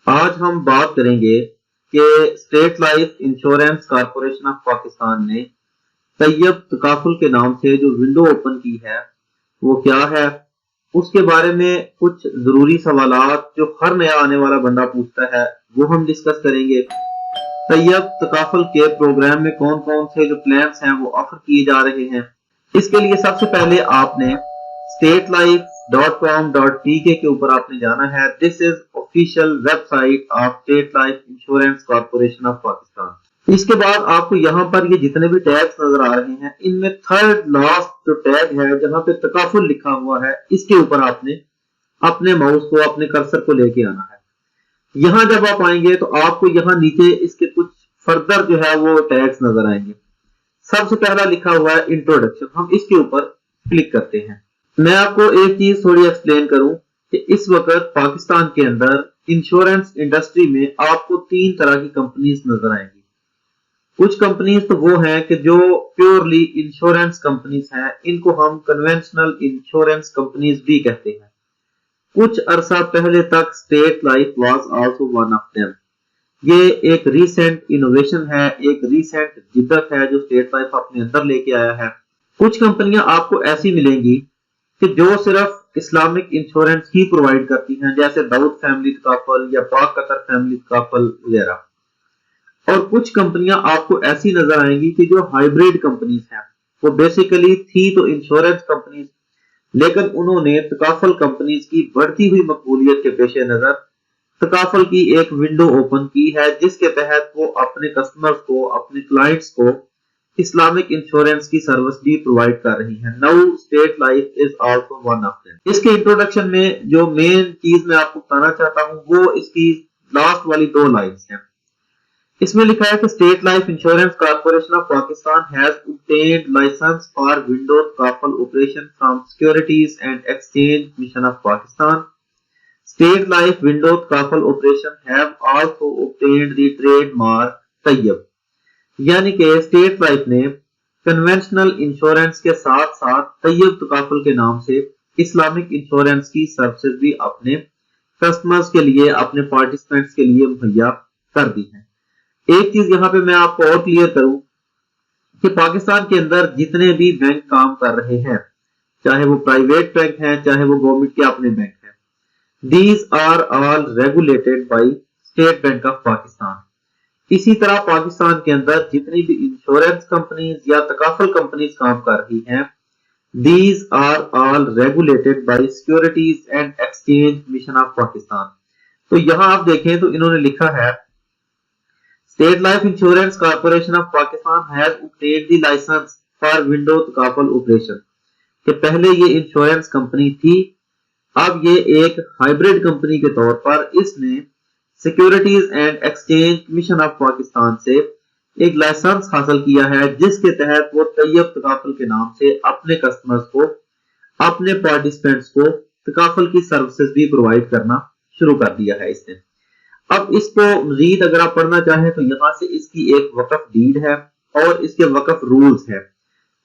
آج ہم بات کریں گے کہ state Life Insurance Corporation of Pakistan نے طیب تکافل کے نام سے جو ونڈو اوپن کی ہے وہ کیا ہے، اس کے بارے میں کچھ ضروری سوالات جو ہر نیا آنے والا بندہ پوچھتا ہے وہ ہم ڈسکس کریں گے۔ طیب تکافل کے پروگرام میں کون کون سے جو پلانس ہیں وہ آفر کیے جا رہے ہیں۔ اس کے لیے سب سے پہلے آپ نے statelife.com.tk کے اوپر آپ نے جانا ہے۔ This is official website of State Life Insurance Corporation of Pakistan. اس کے بعد آپ کو یہاں پر یہ جتنے بھی ٹیگز نظر آ رہے ہیں ان میں تھرڈ لاسٹ جو ٹیگ ہے جہاں پہ تکافل لکھا ہوا ہے اس کے اوپر آپ نے اپنے ماؤس کو اپنے کرسر کو لے کے آنا ہے۔ یہاں جب آپ آئیں گے تو آپ کو یہاں نیچے اس کے کچھ فردر جو ہے وہ ٹیگز نظر آئیں گے۔ سب سے پہلا لکھا ہوا ہے انٹروڈکشن، ہم اس کے اوپر کلک کرتے ہیں۔ میں آپ کو ایک چیز تھوڑی ایکسپلین کروں کہ اس وقت پاکستان کے اندر انشورنس انڈسٹری میں آپ کو 3 طرح کی کمپنیز نظر آئیں گی۔ کچھ کمپنیز تو وہ ہیں کہ جو پیورلی انشورنس کمپنیز ہیں، ان کو ہم کنونشنل انشورنس کمپنیز بھی کہتے ہیں۔ کچھ عرصہ پہلے تک state life was also one of them. یہ ایک ریسنٹ انوویشن ہے، ایک ریسنٹ جدت ہے جو اسٹیٹ لائف اپنے اندر لے کے آیا ہے۔ کچھ کمپنیاں آپ کو ایسی ملیں گی کہ جو صرف اسلامک انشورنس ہی پرووائڈ کرتی ہیں، جیسے داؤد فیملی تکافل یا پاک قطر فیملی تکافل وغیرہ۔ اور کچھ کمپنیاں آپ کو ایسی نظر آئیں گی کہ جو ہائیبریڈ کمپنیز ہیں، وہ بیسیکلی تھی تو انشورنس کمپنیز، لیکن انہوں نے تکافل کمپنیز کی بڑھتی ہوئی مقبولیت کے پیش نظر تکافل کی ایک ونڈو اوپن کی ہے جس کے تحت وہ اپنے کسٹمرز کو، اپنے کلائنٹس کو اسلامک انشورنس کی سروس بھی پرووائڈ کر رہی ہیں۔ Now State Life is also one of them. اس کے انٹروڈکشن میں جو مین چیز میں آپ کو بتانا چاہتا ہوں وہ اس کی لاسٹ والی 2 لائنز ہیں۔ اس میں لکھا ہے کہ state Life Insurance Corporation of Pakistan has obtained license for window تکافل operation from Securities and Exchange Commission of Pakistan. State Life Window تکافل operation have also obtained the trademark طیب، یعنی کہ اسٹیٹ لائف نے کنونشنل انشورنس کے ساتھ ساتھ طیب تکافل کے نام سے اسلامک انشورنس کی سروسز بھی اپنے کسٹمرز کے لیے، اپنے پارٹیسپینٹس کے لیے مہیا کر دی ہیں۔ ایک چیز یہاں پہ میں آپ کو اور کلیئر کروں کہ پاکستان کے اندر جتنے بھی بینک کام کر رہے ہیں، چاہے وہ پرائیویٹ بینک ہیں چاہے وہ گورنمنٹ کے اپنے بینک ہیں، these are all regulated by State Bank of Pakistan. اسی طرح پاکستان کے اندر جتنی بھی انشورنس کمپنیز یا تکافل کمپنیز کام کر رہی ہیں، these are all regulated by securities and exchange commission of Pakistan. تو یہاں آپ دیکھیں تو انہوں نے لکھا ہے State Life Insurance Corporation of Pakistan has obtained the license for window تکافل operation، کہ پہلے یہ انشورنس کمپنی تھی، اب یہ ایک ہائیبریڈ کمپنی کے طور پر اس نے securities and exchange commission of Pakistan سے ایک لائسنس حاصل کیا ہے جس کے تحت وہ طیب تکافل کے نام سے اپنے کسٹمرز کو، اپنے پارٹیسپینٹس کو تکافل کی سروسز بھی پرووائڈ کرنا شروع کر دیا ہے اس نے۔ اب اس کو مزید اگر آپ پڑھنا چاہیں تو یہاں سے اس کی ایک وقف ڈیڈ ہے اور اس کے وقف رولز ہیں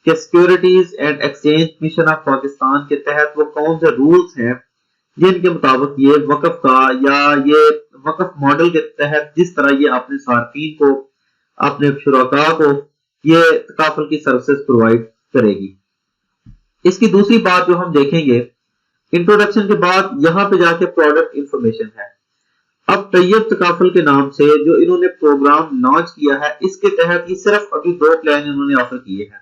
کہ securities and exchange commission of Pakistan کے تحت وہ کون سے رولز ہیں جن کے مطابق یہ وقف کا یا یہ وقف ماڈل کے تحت جس طرح یہ اپنے صارفین کو، اپنے شرکاء کو یہ تکافل کی سروسز پرووائڈ کرے گی۔ اس کی دوسری بات جو ہم دیکھیں گے انٹروڈکشن کے بعد یہاں پہ جا کے پروڈکٹ انفارمیشن ہے۔ اب طیب تکافل کے نام سے جو انہوں نے پروگرام لانچ کیا ہے اس کے تحت یہ صرف ابھی 2 پلان انہوں نے آفر کیے ہیں۔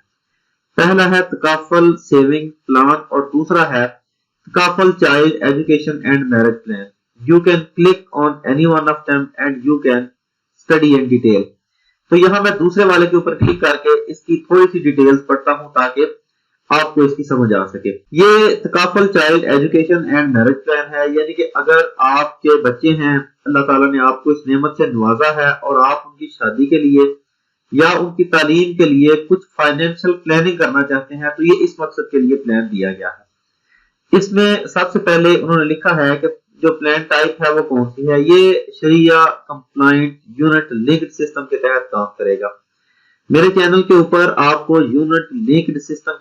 پہلا ہے تکافل سیونگ پلان اور دوسرا ہے تکافل child education and marriage plan. You can click on any one of them and you can study in detail۔ تو یہاں میں دوسرے والے کے اوپر کلک کر کے اس کی تھوڑی سی ڈیٹیلز پڑھتا ہوں تاکہ آپ کو اس کی سمجھ آ سکے۔ یہ تکافل child education and marriage plan ہے، یعنی کہ اگر آپ کے بچے ہیں، اللہ تعالیٰ نے آپ کو اس نعمت سے نوازا ہے اور آپ ان کی شادی کے لیے یا ان کی تعلیم کے لیے کچھ فائنینشیل پلاننگ کرنا چاہتے ہیں تو یہ اس مقصد کے لیے پلان دیا گیا ہے۔ اس میں سب سے پہلے انہوں نے لکھا ہے کہ جو پلان ٹائپ ہے وہ کون سی ہے۔ یہ شریعہ کمپلائنٹ یونٹ لنکڈ سسٹم کے تحت کام کرے گا۔ میرے چینل کے اوپر آپ کو unit linked system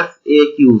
FAQs।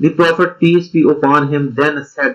The Prophet peace be upon him then said,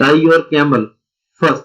tie your camel first,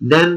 then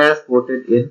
as quoted in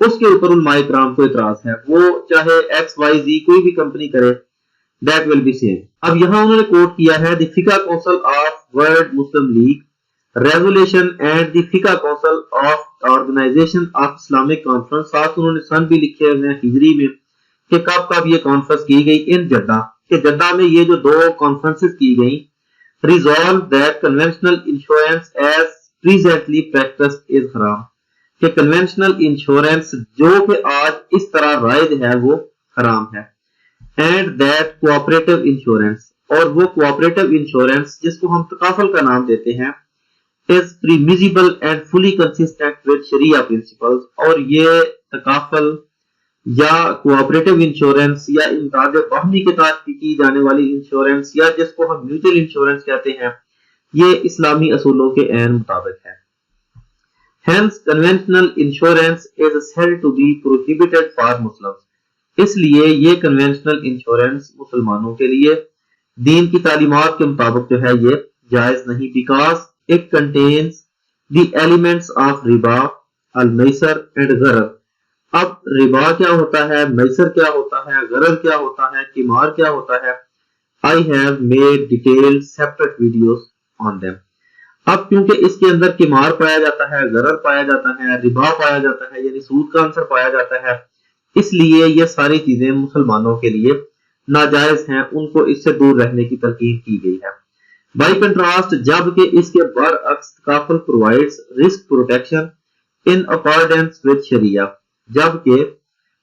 اس کے اوپر علماء کرام کو اعتراض ہے، وہ چاہے ایکس وائی زی کوئی بھی کمپنی کرے، that will be same۔ اب یہاں انہوں نے کوٹ کیا ہے دی فقہ Council of World Muslim League resolution and the فقہ Council of Organization of Islamic Conference, ساتھ انہوں نے سن بھی لکھے ہوئے ہیں ہجری میں کہ کب کب یہ کانفرنس کی گئی ان جدہ، کہ جدہ میں یہ جو دو کانفرنسز کی گئی، resolve that conventional insurance as presently practiced is haram، کہ کنونشنل انشورنس جو کہ آج اس طرح رائج ہے وہ حرام ہے، اینڈ دیٹ کوآپریٹو انشورنس، اور وہ کوآپریٹو انشورنس جس کو ہم تکافل کا نام دیتے ہیں، is permissible and fully consistent with Shariah principles، اور یہ تکافل یا کوآپریٹو انشورنس یا امداد باہمی کے تحت کی جانے والی انشورنس یا جس کو ہم میوچل انشورنس کہتے ہیں، یہ اسلامی اصولوں کے عین مطابق ہے۔ Hence, conventional insurance is said to be prohibited for Muslims۔ اس لیے یہ کنونشنل انشورنس مسلمانوں کے لیے دین کی تعلیمات کے مطابق جو ہے یہ جائز نہیں، because it contains the elements of ربا، المیسر and غرر۔ اب ربا کیا ہوتا ہے، میسر کیا ہوتا ہے، غرر کیا ہوتا ہے، قمار کیا ہوتا ہے، I have made detailed separate videos on them۔ اب کیونکہ اس کے اندر قمار پایا جاتا ہے، غرر پایا جاتا ہے، ربا پایا جاتا ہے، یعنی سود کا عنصر پایا جاتا ہے، اس لیے یہ ساری چیزیں مسلمانوں کے لیے ناجائز ہیں، ان کو اس سے دور رہنے کی تلقین کی گئی ہے۔ بائی کنٹراسٹ، جبکہ اس کے برعکس تکافل provides risk protection in accordance with شریعہ، جبکہ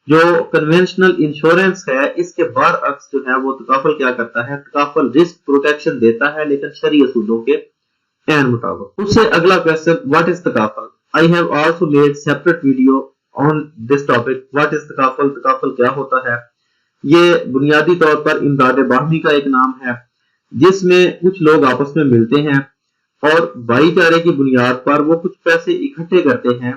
جو کنونشنل انشورنس ہے اس کے برعکس جو ہے وہ تکافل کیا کرتا ہے، تکافل رسک پروٹیکشن دیتا ہے لیکن شرعی اصولوں کے عین مطابق۔ اس سے اگلا کوسچن، واٹ از تکافل؟ I have also made separate video on this topic۔ What is تکافل؟ تکافل کیا ہوتا ہے؟ یہ بنیادی طور پر امداد باہمی کا ایک نام ہے جس میں کچھ لوگ آپس میں ملتے ہیں اور بھائی چارے کی بنیاد پر وہ کچھ پیسے اکٹھے کرتے ہیں،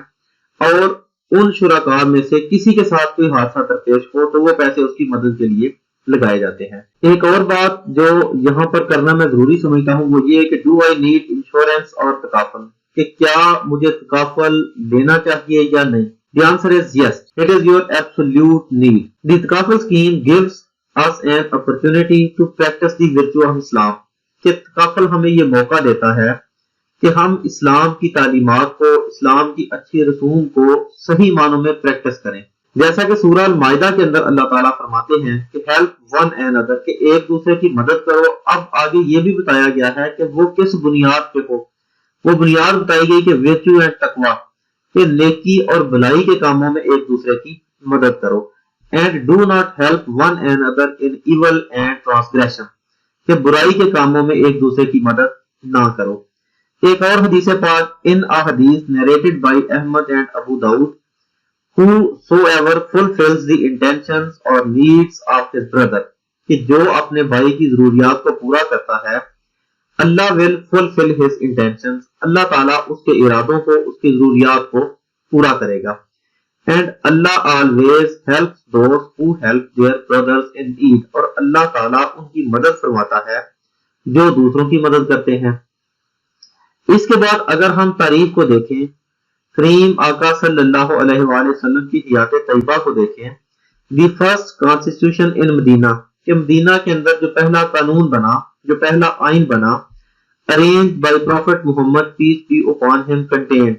اور ان شرکاء میں سے کسی کے ساتھ کوئی حادثہ درپیش ہو تو وہ پیسے اس کی مدد کے لیے لگائے جاتے ہیں۔ ایک اور بات جو یہاں پر کرنا میں ضروری سمجھتا ہوں وہ یہ کہ ڈو آئی نیڈ انشورنس اور تکافل، کہ کیا مجھے تکافل لینا چاہیے یا نہیں؟ The answer is yes, it is your absolute need۔ The تکافل scheme gives us an opportunity to practice the virtue of Islam، کہ تکافل ہمیں یہ موقع دیتا ہے کہ ہم اسلام کی تعلیمات کو، اسلام کی اچھی رسوم کو صحیح معنوں میں پریکٹس کریں، جیسا کہ سورہ المائدہ کے اندر اللہ تعالیٰ فرماتے ہیں کہ ہیلپ ون اینڈ ادر، کہ ایک دوسرے کی مدد کرو۔ اب آگے یہ بھی بتایا گیا ہے کہ وہ کس بنیاد پہ ہو، وہ بنیاد بتائی گئی کہ ویرچو اینڈ تقوی، کہ نیکی اور بھلائی کے کاموں میں ایک دوسرے کی مدد کرو، and do not help one and other in evil and transgression, کہ برائی کے کاموں میں ایک دوسرے کی مدد نہ کرو۔ ایک اور حدیث پاک، ان حدیث narrated by Ahmad and Abu Dawud، whosoever fulfills the intentions or needs of his brother، کہ جو اپنے بھائی کی ضروریات کو پورا کرتا ہے، اللہ will fulfill his intentions، اللہ تعالیٰ اس کے ارادوں کو، اس کی ضروریات کو پورا کرے گا، and Allah always helps those who help their brothers in need، اور اللہ تعالیٰ ان کی مدد فرماتا ہے جو دوسروں کی مدد کرتے ہیں۔ اس کے بعد اگر ہم تاریخ کو دیکھیں، کریم آقا صلی اللہ علیہ وآلہ وسلم کی حیات طیبہ کو دیکھیں، دی فرسٹ کانسٹیٹیوشن ان مدینہ، کہ مدینہ کے اندر جو پہلا قانون بنا، جو پہلا آئین بنا، arranged by prophet Muhammad peace be upon him, contained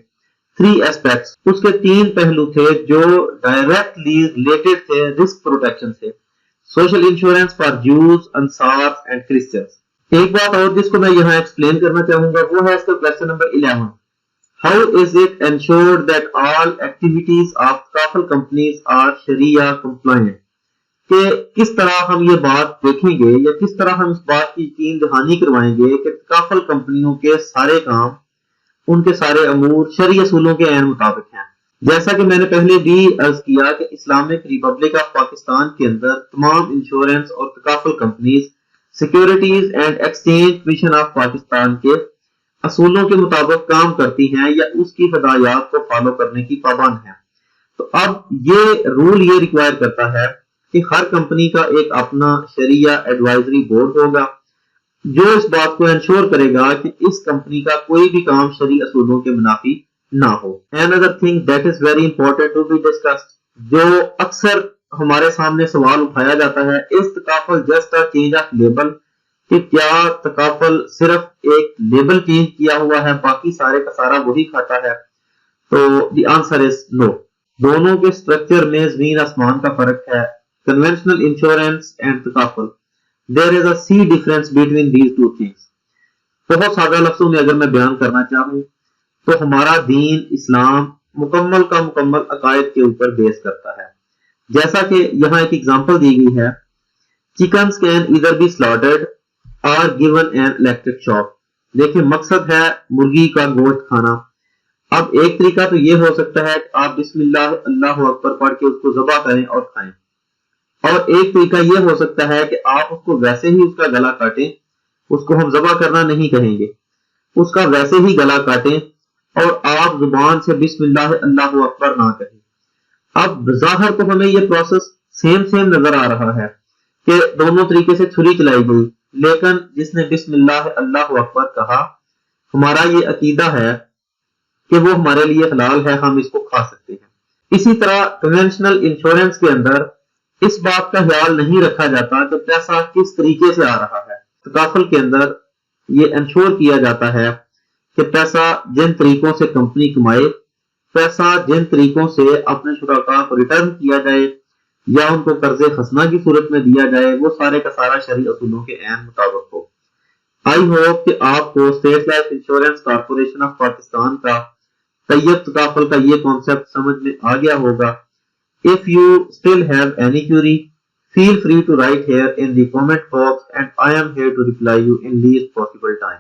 3 aspects, اس کے 3 پہلو تھے جو ڈائریکٹلی ریلیٹڈ تھے رسک پروٹیکشن سے، social insurance for Jews, Ansar and Christians. ایک بات اور جس کو میں یہاں ایکسپلین کرنا چاہوں گا وہ ہے اس کا question number 11، How is it ensured that all activities of تکافل companies are Sharia compliant؟ کہ کس طرح ہم یہ بات دیکھیں گے یا کس طرح ہم اس بات کی یقین دہانی کروائیں گے کہ تکافل کمپنیوں کے سارے کام، ان کے سارے امور شرعی اصولوں کے عین مطابق ہیں۔ جیسا کہ میں نے پہلے بھی عرض کیا کہ اسلامک ریپبلک آف پاکستان کے اندر تمام انشورنس اور تکافل companies Securities and exchange commission of Pakistan کے اصولوں کے مطابق کام کرتی ہیں یا اس کی ہدایات کو فالو کرنے کی پابند ہیں۔ تو اب یہ رول یہ ریکوائر کرتا ہے کہ ہر کمپنی کا ایک اپنا شریعہ ایڈوائزری بورڈ ہوگا جو اس بات کو انشور کرے گا کہ اس کمپنی کا کوئی بھی کام شرعی اصولوں کے منافی نہ ہو. Another thing that is very important to be discussed, جو اکثر ہمارے سامنے سوال اٹھایا جاتا ہے, is تکافل just a change of label, کہ کیا تکافل صرف ایک لیبل چینج کیا ہوا ہے, باقی سارے کا سارا وہی کھاتا ہے؟ تو the answer is no. دونوں کے سٹرکچر میں زمین آسمان کا فرق ہے. Conventional insurance and تکافل, there is a sea difference between these two things. بہت سادہ لفظوں میں اگر میں بیان کرنا چاہوں تو ہمارا دین اسلام مکمل کا مکمل عقائد کے اوپر بیس کرتا ہے. جیسا کہ یہاں ایک ایگزامپل دی گئی ہے, chickens can either be slaughtered or given an electric shock. دیکھیں مقصد ہے مرغی کا گوشت کھانا. اب ایک طریقہ تو یہ ہو سکتا ہے کہ آپ بسم اللہ اللہ اکبر پڑھ کے اس کو ذبح کریں اور کھائیں, اور ایک طریقہ یہ ہو سکتا ہے کہ آپ اس کو ویسے ہی اس کا گلا کاٹیں. اس کو ہم ذبح کرنا نہیں کہیں گے, اس کا ویسے ہی گلا کاٹیں اور آپ زبان سے بسم اللہ اللہ اکبر نہ کہیں. اب بظاہر تو ہمیں یہ پروسیس سیم نظر آ رہا ہے کہ دونوں طریقے سے چھری چلائی گئی, لیکن جس نے بسم اللہ اللہ اکبر کہا, ہمارا یہ عقیدہ ہے کہ وہ ہمارے لیے حلال ہے, ہم اس کو کھا سکتے ہیں. اسی طرح کنونشنل انشورنس کے اندر اس بات کا خیال نہیں رکھا جاتا کہ پیسہ کس طریقے سے آ رہا ہے. تکافل کے اندر یہ انشور کیا جاتا ہے کہ پیسہ جن طریقوں سے کمپنی کمائے, پیسہ جن طریقوں سے اپنے شرکاء کو ریٹرن کیا جائے یا ان کو قرض خزنہ کی صورت میں دیا جائے, وہ سارے کا سارا شرعی اصولوں کے عین مطابق ہو. آئی ہوپ کہ آپ کو state Life Insurance Corporation of Pakistan کا طیب تکافل کا یہ کانسیپٹ سمجھ میں آ گیا ہوگا. If you still have any query, feel free to write here in the comment box and I am here to reply you in least possible time.